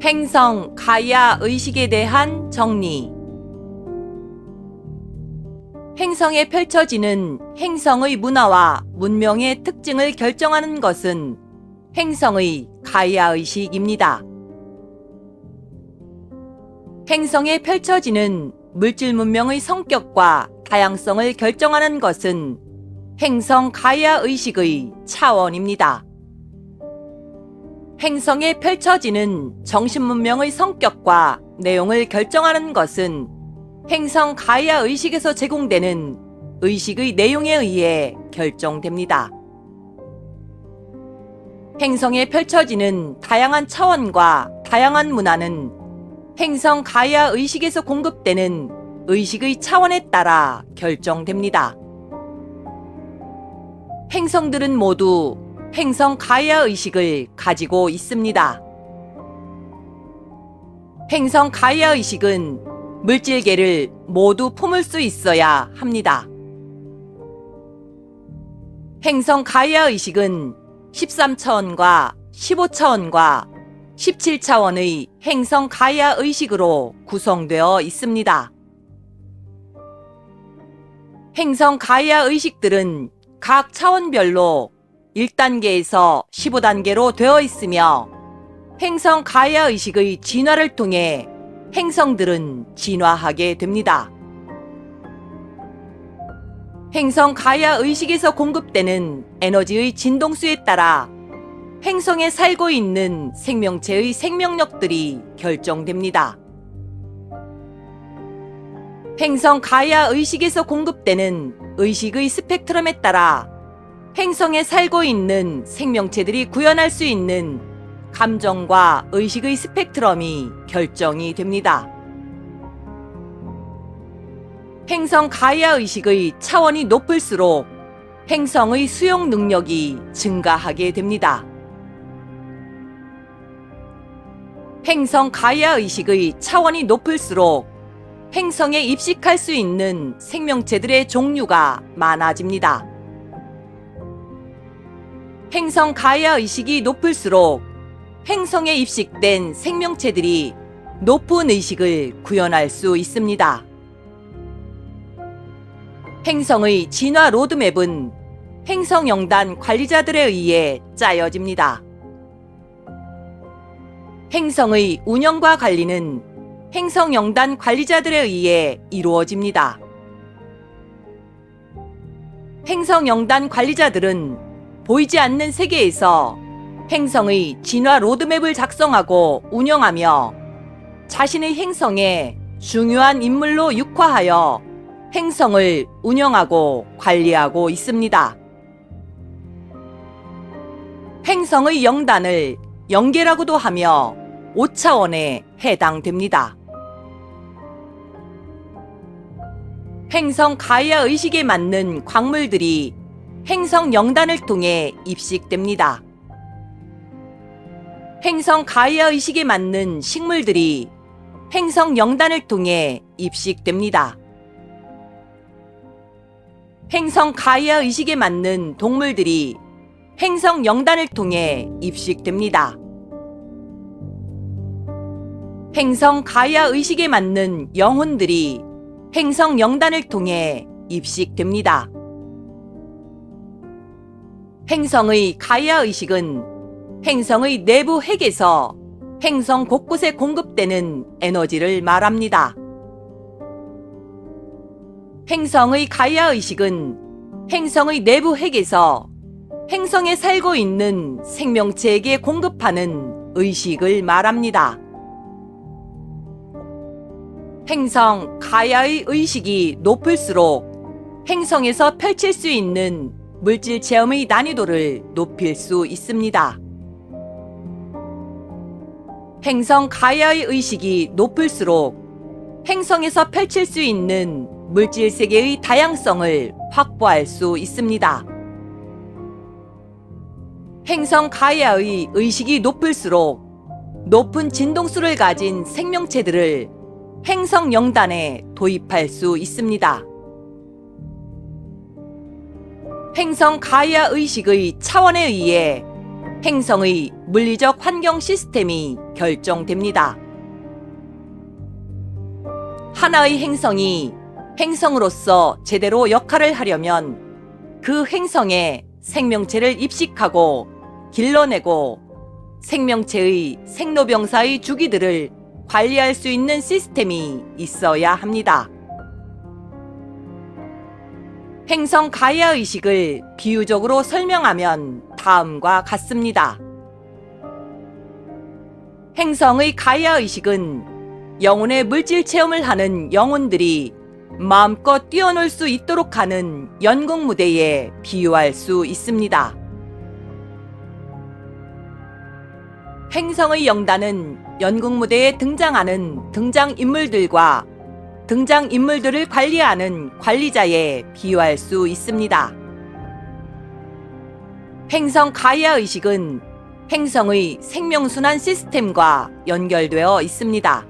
행성 가이아 의식에 대한 정리. 행성에 펼쳐지는 행성의 문화와 문명의 특징을 결정하는 것은 행성의 가이아 의식입니다. 행성에 펼쳐지는 물질 문명의 성격과 다양성을 결정하는 것은 행성 가이아 의식의 차원입니다. 행성에 펼쳐지는 정신문명의 성격과 내용을 결정하는 것은 행성 가이아 의식에서 제공되는 의식의 내용에 의해 결정됩니다. 행성에 펼쳐지는 다양한 차원과 다양한 문화는 행성 가이아 의식에서 공급되는 의식의 차원에 따라 결정됩니다. 행성들은 모두 행성 가이아 의식을 가지고 있습니다. 행성 가이아 의식은 물질계를 모두 품을 수 있어야 합니다. 행성 가이아 의식은 13차원과 15차원과 17차원의 행성 가이아 의식으로 구성되어 있습니다. 행성 가이아 의식들은 각 차원별로 1단계에서 15단계로 되어 있으며 행성 가이아 의식의 진화를 통해 행성들은 진화하게 됩니다. 행성 가이아 의식에서 공급되는 에너지의 진동수에 따라 행성에 살고 있는 생명체의 생명력들이 결정됩니다. 행성 가이아 의식에서 공급되는 의식의 스펙트럼에 따라 행성에 살고 있는 생명체들이 구현할 수 있는 감정과 의식의 스펙트럼이 결정이 됩니다. 행성 가이아 의식의 차원이 높을수록 행성의 수용 능력이 증가하게 됩니다. 행성 가이아 의식의 차원이 높을수록 행성에 입식할 수 있는 생명체들의 종류가 많아집니다. 행성 가이아 의식이 높을수록 행성에 입식된 생명체들이 높은 의식을 구현할 수 있습니다. 행성의 진화 로드맵은 행성영단 관리자들에 의해 짜여집니다. 행성의 운영과 관리는 행성영단 관리자들에 의해 이루어집니다. 행성영단 관리자들은 보이지 않는 세계에서 행성의 진화 로드맵을 작성하고 운영하며 자신의 행성에 중요한 인물로 육화하여 행성을 운영하고 관리하고 있습니다. 행성의 영단을 영계라고도 하며 5차원에 해당됩니다. 행성 가이아 의식에 맞는 광물들이 행성 영단을 통해 입식됩니다. 행성 가이아 의식에 맞는 식물들이 행성 영단을 통해 입식됩니다. 행성 가이아 의식에 맞는 동물들이 행성 영단을 통해 입식됩니다. 행성 가이아 의식에 맞는 영혼들이 행성 영단을 통해 입식됩니다. 행성의 가이아 의식은 행성의 내부 핵에서 행성 곳곳에 공급되는 에너지를 말합니다. 행성의 가이아 의식은 행성의 내부 핵에서 행성에 살고 있는 생명체에게 공급하는 의식을 말합니다. 행성 가이아의 의식이 높을수록 행성에서 펼칠 수 있는 물질 체험의 난이도를 높일 수 있습니다. 행성 가이아의 의식이 높을수록 행성에서 펼칠 수 있는 물질 세계의 다양성을 확보할 수 있습니다. 행성 가이아의 의식이 높을수록 높은 진동수를 가진 생명체들을 행성 영단에 도입할 수 있습니다. 행성 가이아 의식의 차원에 의해 행성의 물리적 환경 시스템이 결정됩니다. 하나의 행성이 행성으로서 제대로 역할을 하려면 그 행성에 생명체를 입식하고 길러내고 생명체의 생로병사의 주기들을 관리할 수 있는 시스템이 있어야 합니다. 행성 가이아 의식을 비유적으로 설명하면 다음과 같습니다. 행성의 가이아 의식은 영혼의 물질 체험을 하는 영혼들이 마음껏 뛰어놀 수 있도록 하는 연극 무대에 비유할 수 있습니다. 행성의 영단은 연극 무대에 등장하는 등장인물들과 등장인물들을 관리하는 관리자에 비유할 수 있습니다. 행성 가이아 의식은 행성의 생명순환 시스템과 연결되어 있습니다.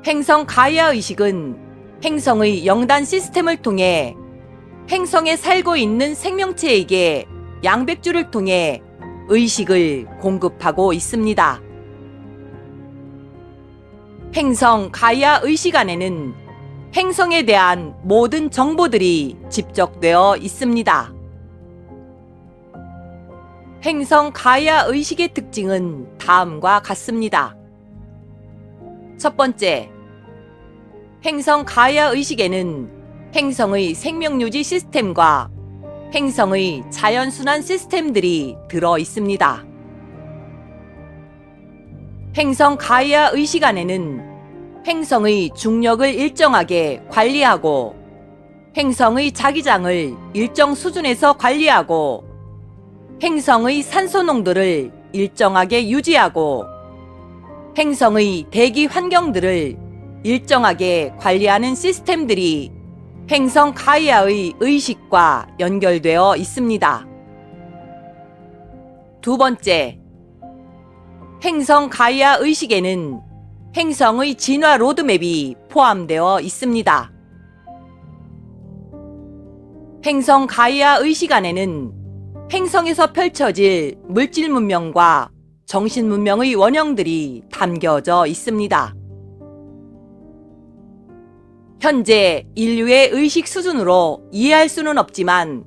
행성 가이아 의식은 행성의 영단 시스템을 통해 행성에 살고 있는 생명체에게 양백주를 통해 의식을 공급하고 있습니다. 행성 가이아 의식 안에는 행성에 대한 모든 정보들이 집적되어 있습니다. 행성 가이아 의식의 특징은 다음과 같습니다. 첫 번째, 행성 가이아 의식에는 행성의 생명유지 시스템과 행성의 자연순환 시스템들이 들어 있습니다. 행성 가이아 의식 안에는 행성의 중력을 일정하게 관리하고 행성의 자기장을 일정 수준에서 관리하고 행성의 산소 농도를 일정하게 유지하고 행성의 대기 환경들을 일정하게 관리하는 시스템들이 행성 가이아의 의식과 연결되어 있습니다. 두 번째, 행성 가이아 의식에는 행성의 진화 로드맵이 포함되어 있습니다. 행성 가이아 의식 안에는 행성에서 펼쳐질 물질 문명과 정신 문명의 원형들이 담겨져 있습니다. 현재 인류의 의식 수준으로 이해할 수는 없지만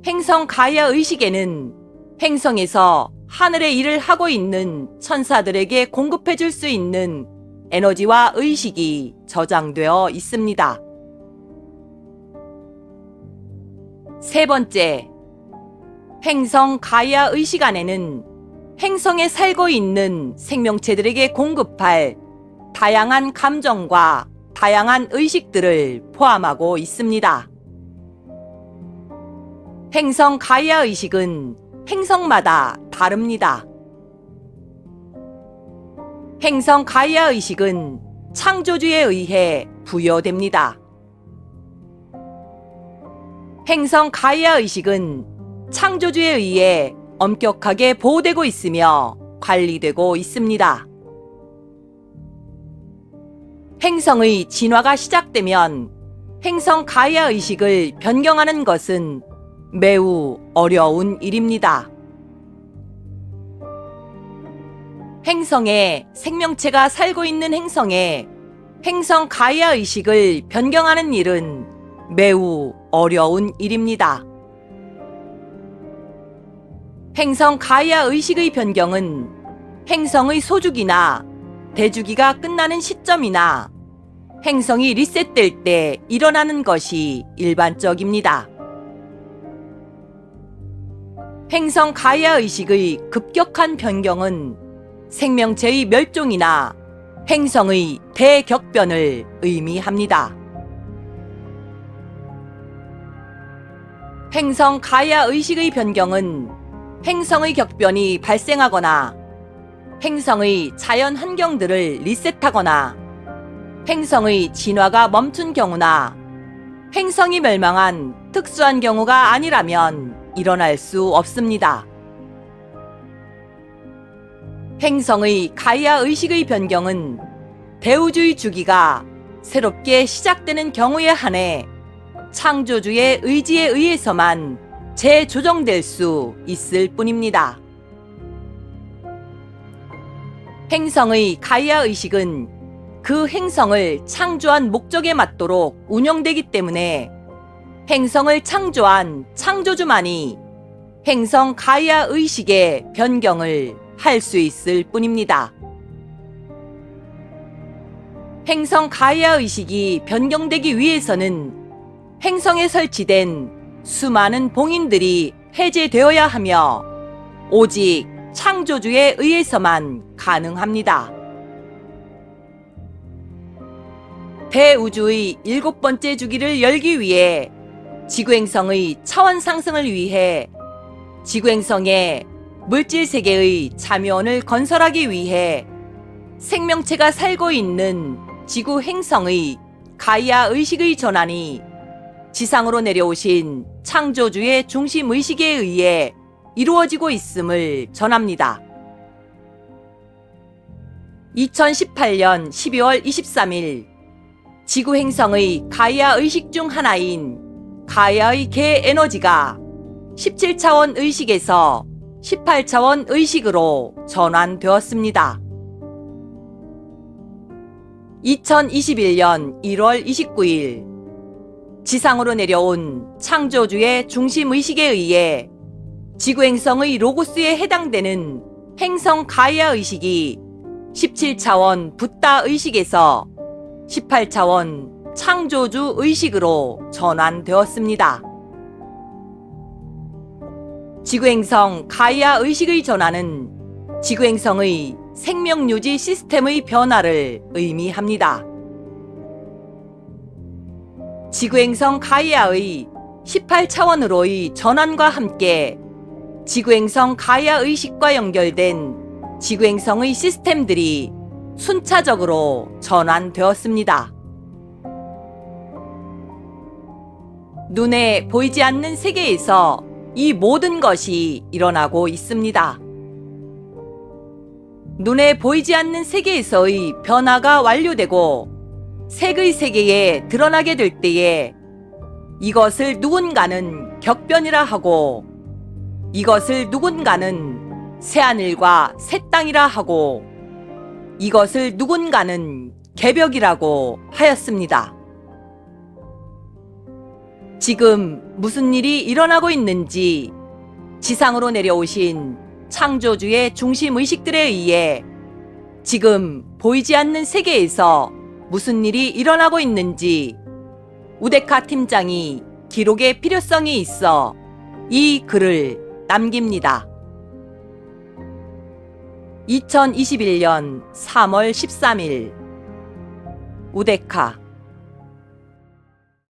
행성 가이아 의식에는 행성에서 하늘의 일을 하고 있는 천사들에게 공급해 줄 수 있는 에너지와 의식이 저장되어 있습니다. 세 번째, 행성 가이아 의식 안에는 행성에 살고 있는 생명체들에게 공급할 다양한 감정과 다양한 의식들을 포함하고 있습니다. 행성 가이아 의식은 행성마다 다릅니다. 행성 가이아 의식은 창조주에 의해 부여됩니다. 행성 가이아 의식은 창조주에 의해 엄격하게 보호되고 있으며 관리되고 있습니다. 행성의 진화가 시작되면 행성 가이아 의식을 변경하는 것은 매우 어려운 일입니다. 행성에 생명체가 살고 있는 행성에 행성 가이아 의식을 변경하는 일은 매우 어려운 일입니다. 행성 가이아 의식의 변경은 행성의 소주기나 대주기가 끝나는 시점이나 행성이 리셋될 때 일어나는 것이 일반적입니다. 행성 가이아 의식의 급격한 변경은 생명체의 멸종이나 행성의 대격변을 의미합니다. 행성 가이아 의식의 변경은 행성의 격변이 발생하거나 행성의 자연 환경들을 리셋하거나 행성의 진화가 멈춘 경우나 행성이 멸망한 특수한 경우가 아니라면 일어날 수 없습니다. 행성의 가이아 의식의 변경은 대우주의 주기가 새롭게 시작되는 경우에 한해 창조주의 의지에 의해서만 재조정될 수 있을 뿐입니다. 행성의 가이아 의식은 그 행성을 창조한 목적에 맞도록 운영되기 때문에 행성을 창조한 창조주만이 행성 가이아 의식의 변경을 할 수 있을 뿐입니다. 행성 가이아 의식이 변경되기 위해서는 행성에 설치된 수많은 봉인들이 해제되어야 하며 오직 창조주에 의해서만 가능합니다. 대우주의 7번째 주기를 열기 위해 지구행성의 차원 상승을 위해 지구행성의 물질세계의 참여원을 건설하기 위해 생명체가 살고 있는 지구행성의 가이아 의식의 전환이 지상으로 내려오신 창조주의 중심의식에 의해 이루어지고 있음을 전합니다. 2018년 12월 23일 지구행성의 가이아 의식 중 하나인 가이아의 개 에너지가 17차원 의식에서 18차원 의식으로 전환되었습니다. 2021년 1월 29일 지상으로 내려온 창조주의 중심의식에 의해 지구행성의 로고스에 해당되는 행성 가이아 의식이 17차원 붓다 의식에서 18차원 창조주 의식으로 전환되었습니다. 지구행성 가이아 의식의 전환은 지구행성의 생명유지 시스템의 변화를 의미합니다. 지구행성 가이아의 18차원으로의 전환과 함께 지구행성 가이아 의식과 연결된 지구행성의 시스템들이 순차적으로 전환되었습니다. 눈에 보이지 않는 세계에서 이 모든 것이 일어나고 있습니다. 눈에 보이지 않는 세계에서의 변화가 완료되고 색의 세계에 드러나게 될 때에 이것을 누군가는 격변이라 하고 이것을 누군가는 새하늘과 새 땅이라 하고 이것을 누군가는 개벽이라고 하였습니다. 지금 무슨 일이 일어나고 있는지 지상으로 내려오신 창조주의 중심의식들에 의해 지금 보이지 않는 세계에서 무슨 일이 일어나고 있는지 우데카 팀장이 기록의 필요성이 있어 이 글을 남깁니다. 2021년 3월 13일 우데카